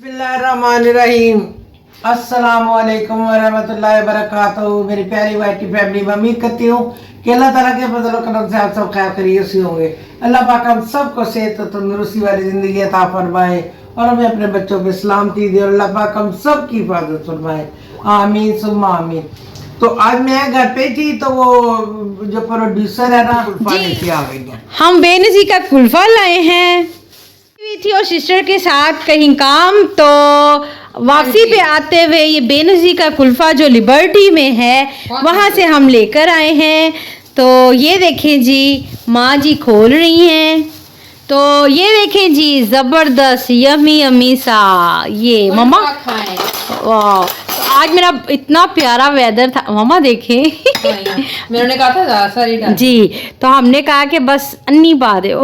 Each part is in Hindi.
बिस्मिल्लाहिर्रहमानिर्रहीम। अस्सलामुअलैकुम वरहमतुल्लाहि वबरकातुहू। मेरी प्यारी वाइट की फैमिली में उम्मीद करती हूँ कि अल्लाह ताला के फजल व करम से आप सब खैर खैरियत से होंगे। अल्लाह पाक हम सबको सेहत और तंदुरुस्ती वाली ज़िंदगी अता फरमाए और हमें अपने बच्चों पे सलामती दे और अल्लाह पाक हम सब की हिफाजत फरमाए। आमीन सुम्मा आमीन। तो आज मैं घर पे थी तो वो जो प्रोड्यूसर है ना कुल्फा लेके आ गई है। हम बेनज़ीर का कुल्फा लाए हैं थी और सिस्टर के साथ कहीं काम, तो वापसी पे आते हुए ये बेनज़ीर का कुल्फा जो लिबर्टी में है वहाँ से हम लेकर आए हैं। तो ये देखें जी, माँ जी खोल रही हैं। तो ये देखें जी, ज़बरदस्त यमी यमी सा ये मम्मा। वाह, तो आज मेरा इतना प्यारा वेदर था मम्मा, देखें मैंने कहा था सारी जी, तो हमने कहा कि बस अन्नी पा दे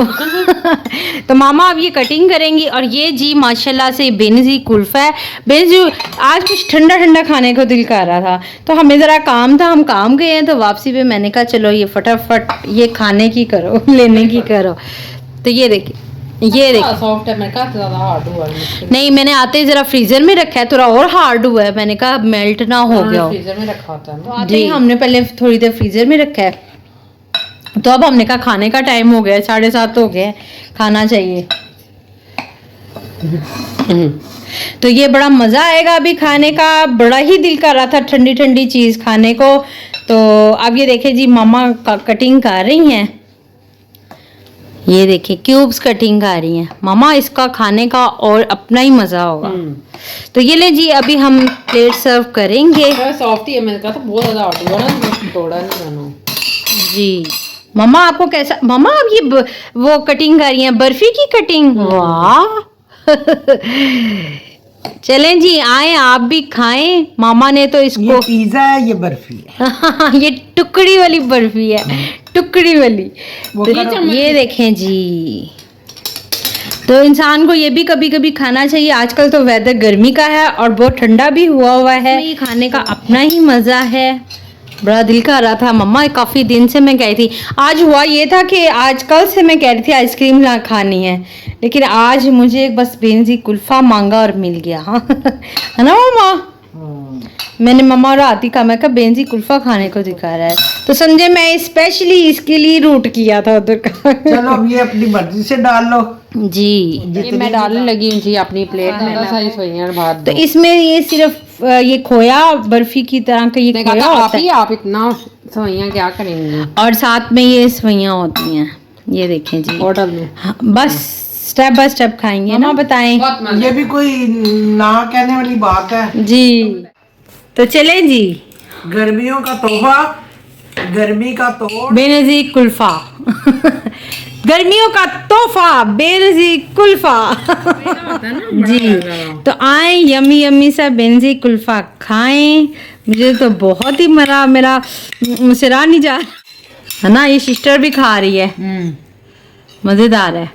तो मामा अब ये कटिंग करेंगी। और ये जी माशाल्लाह से बेनज़ीर कुल्फ़ा है। बेनज़ीर आज कुछ ठंडा ठंडा खाने को दिल कर रहा था, तो हमें ज़रा काम था, हम काम गए हैं। तो वापसी पे मैंने कहा चलो ये फटाफट ये खाने की करो, लेने की करो। तो ये देखिए, ये देखिए सॉफ्ट है। मैं कहा ज़्यादा हार्ड हुआ है। नहीं, मैंने आते ही ज़रा फ्रीज़र में रखा है, थोड़ा और हार्ड हुआ है। मैंने कहा मेल्ट ना हो गया हो। फ्रीजर में रखा होता है तो आते ही हमने पहले थोड़ी देर फ्रीज़र में रखा है। तो अब हमने कहा खाने का टाइम हो गया, 7:30 हो गए, खाना चाहिए। तो ये बड़ा मज़ा आएगा अभी खाने का, बड़ा ही दिल कर रहा था ठंडी ठंडी चीज़ खाने को। तो अब ये देखें जी, मामा कटिंग कर रही हैं। ये देखिए क्यूब्स कटिंग कर रही हैं मामा, इसका खाने का और अपना ही मज़ा होगा। तो ये ले जी, अभी हम प्लेट सर्व करेंगे। सॉफ्ट ही है। मैंने कहा था बहुत ज़्यादा हार्ड हुआ ना, थोड़ा नहीं खाना जी मामा, आपको कैसा मामा? अब ये वो कटिंग कर रही हैं, बर्फी की कटिंग। वाह चलें जी, आए आप भी खाएं। मामा ने तो इसको, ये पिज्जा है, ये बर्फी है। ये टुकड़ी वाली बर्फी है, टुकड़ी वाली। तो ये देखें जी, तो इंसान को ये भी कभी कभी खाना चाहिए। आजकल तो वेदर गर्मी का है और बहुत ठंडा भी हुआ है। ये खाने का अपना ही मज़ा है। बड़ा दिल कर रहा था मम्मा, काफ़ी दिन से मैं कह रही थी। आज हुआ ये था कि आज कल से मैं कह रही थी आइसक्रीम ला खानी है, लेकिन आज मुझे बस बेनज़ीर कुल्फ़ा मांगा और मिल गया। हाँ है ना मम्मा? मैंने मम्मा और आती का मैं कहा बेनज़ीर कुल्फ़ा खाने को दिखा रहा है, तो समझे मैं स्पेशली इसके लिए रूट किया था उधर का। चलो अब ये अपनी मर्जी से डाल लो जी, ये मैं डालने लगी हूँ जी अपनी प्लेट में। सारी सोइयां भात तो इसमें ये सिर्फ ये खोया बर्फी की तरह का ये खोया होता है, आप इतना सोइयां क्या करेंगे? और साथ में ये सवैयाँ होती हैं। ये देखें जी, और डाल दूं? हाँ, बस स्टेप बाय स्टेप खाएंगे ना, बताएं ये भी कोई ना कहने वाली बात है जी। तो चले जी, गर्मियों का तोहफा, गर्मी का तोड़। बेनज़ीर कुल्फ़ा गर्मियों का तोहफा बेनज़ीर कुल्फ़ा जी। तो आए यमी यमी सा बेनज़ीर कुल्फ़ा खाएं। मुझे तो बहुत ही मेरा मुझसे रहा नहीं जा है ना। ये सिस्टर भी खा रही है, मज़ेदार है।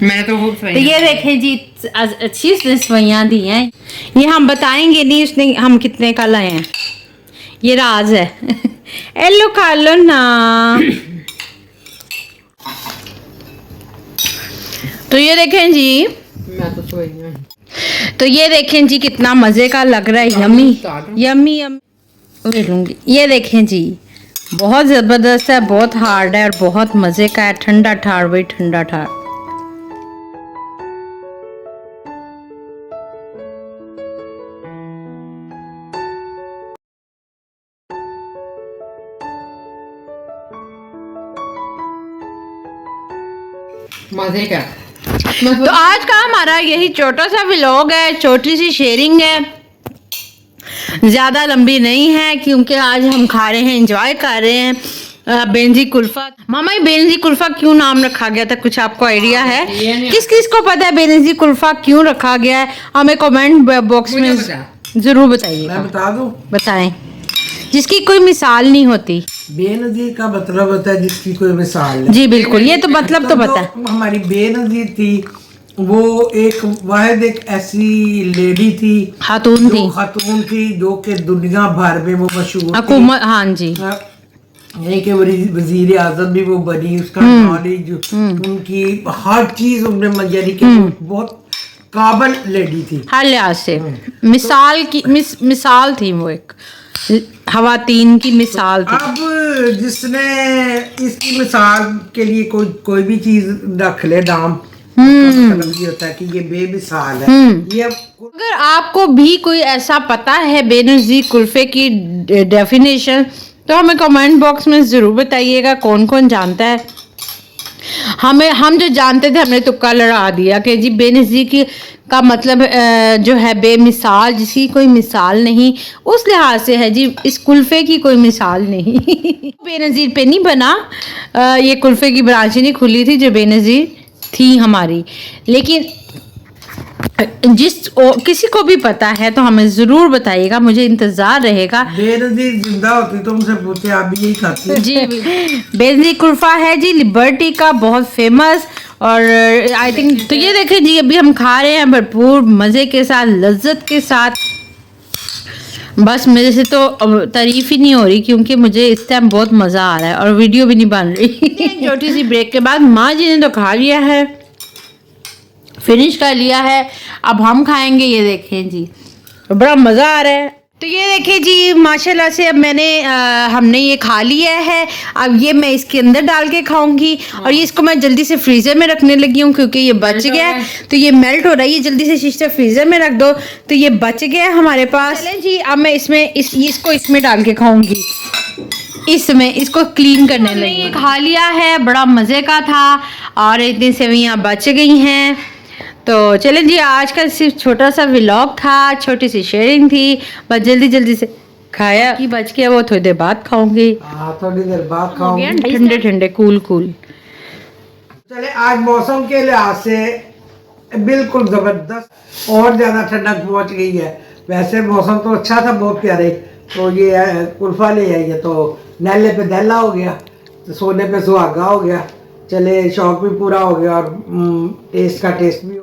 मैं तो खूब तो ये देखें जी, अच्छी सवैयाँ दी हैं। ये हम बताएंगे नहीं उसने हम कितने का लाए हैं, ये राज है। एलो खा लो ना। तो ये देखें जी, मैं तो सोइयां। तो ये देखें जी कितना मज़े का लग रहा है, यमी यमी यमी लूँगी। ये देखें जी, बहुत ज़बरदस्त है, बहुत हार्ड है और बहुत मज़े का है। ठंडा ठार भाई, ठंडा ठार। मजे का। तो आज का हमारा यही छोटा सा व्लॉग है, छोटी सी शेयरिंग है, ज़्यादा लंबी नहीं है, क्योंकि आज हम खा रहे हैं, एंजॉय कर रहे हैं बेनज़ीर कुल्फ़ा। मामा ये बेनज़ीर कुल्फ़ा क्यों नाम रखा गया था, कुछ आपको आइडिया है? किस किस को पता है बेनज़ीर कुल्फ़ा क्यों रखा गया है? हमें कमेंट बॉक्स में ज़रूर बताइए। मैं बता दूं, बताएं, जिसकी कोई मिसाल नहीं होती। बेनज़ीर का मतलब होता है जिसकी कोई मिसाल नहीं। जी बिल्कुल, ये तो मतलब तो पता है। हमारी बेनज़ीर थी वो एक वाहिद एक ऐसी लेडी थी, खातून थी जो कि दुनिया भर में वो मशहूर हुकूमत। हाँ जी, यानी कि वजीर आजम भी वो बनी। उसका नॉलेज, उनकी हर चीज उनमें, यानी कि बहुत काबल लेडी थी। हर लिहाज से मिसाल की मिसाल थी वो, एक खवातीन की मिसाल थी। अब जिसने इसकी मिसाल के लिए कोई भी चीज रख ले नाम, मतलब ये होता है कि ये बेमिसाल है। ये अगर आपको भी कोई ऐसा पता है बेनज़ीर कुल्फे की डेफिनेशन, तो हमें कमेंट बॉक्स में ज़रूर बताइएगा। कौन कौन जानता है? हम जो जानते थे हमने तुक्का लड़ा दिया कि जी बेनज़ीर की का मतलब जो है बेमिसाल, जिसकी कोई मिसाल नहीं, उस लिहाज से है जी इस कुल्फ़े की कोई मिसाल नहीं। बेनज़ीर पे नहीं बना, ये कुल्फ़े की ब्रांच नहीं खुली थी जो बेनज़ीर थी हमारी, लेकिन किसी को भी पता है तो हमें ज़रूर बताइएगा, मुझे इंतज़ार रहेगा। बेनज़ीर जिंदा होती तो उनसे पूछे आप भी यही खाती जी बेनज़ीर कुल्फ़ा है जी लिबर्टी का, बहुत फेमस। और आई थिंक तो ये देखें जी अभी हम खा रहे हैं भरपूर मज़े के साथ, लज्जत के साथ। बस मेरे से तो तारीफ़ ही नहीं हो रही क्योंकि मुझे इस टाइम बहुत मज़ा आ रहा है और वीडियो भी नहीं बन रही। छोटी सी ब्रेक के बाद माँ जी ने तो खा लिया है, फिनिश कर लिया है, अब हम खाएंगे। ये देखें जी बड़ा मज़ा आ रहा है। तो ये देखें जी माशाल्लाह से अब हमने ये खा लिया है। अब ये मैं इसके अंदर डाल के खाऊंगी और ये इसको मैं जल्दी से फ्रीज़र में रखने लगी हूँ क्योंकि ये बच गया है। तो ये मेल्ट हो रहा है, ये जल्दी से शीशे फ्रीज़र में रख दो। तो ये बच गया है हमारे पास। चलें जी अब मैं इसको इसमें डाल के खाऊंगी, इसमें इसको क्लीन करने लगी। खा लिया है, बड़ा मज़े का था और इतनी सेवइयाँ बच गई हैं। तो चलें जी आज का सिर्फ छोटा सा व्लॉग था, छोटी सी शेयरिंग थी, बस जल्दी से खाया कि बच गया, वो थोड़ी देर बाद खाऊंगी। हाँ थोड़ी देर बाद खाऊंगी, ठंडे ठंडे कूल। चले आज मौसम के लिहाज से बिल्कुल जबरदस्त और ज्यादा ठंडक पहुंच गई है। वैसे मौसम तो अच्छा था, बहुत प्यारे। तो ये कुल्फा ले आई है तो नैले पे दहला हो गया, तो सोने पे सुहागा हो गया। चले शौक भी पूरा हो गया और टेस्ट का टेस्ट भी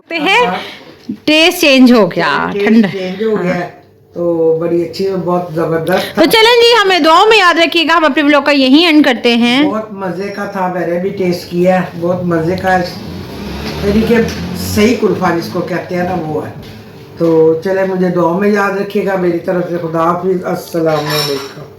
टेस्ट चेंज हो गया, ठंडा चेंज हो गया। तो बड़ी अच्छी, बहुत जबरदस्त। तो चलें जी हमें दुआओं में याद रखिएगा। हम अपने व्लॉग का यहीं एंड करते हैं। बहुत मजे का था, मैंने भी टेस्ट किया, बहुत मजे का तरीके सही कुल्फा जिसको कहते हैं ना वो है। तो चले मुझे दुआओं में याद रखिएगा। मेरी तरफ से खुदा हाफिज़, अस्सलाम वालेकुम।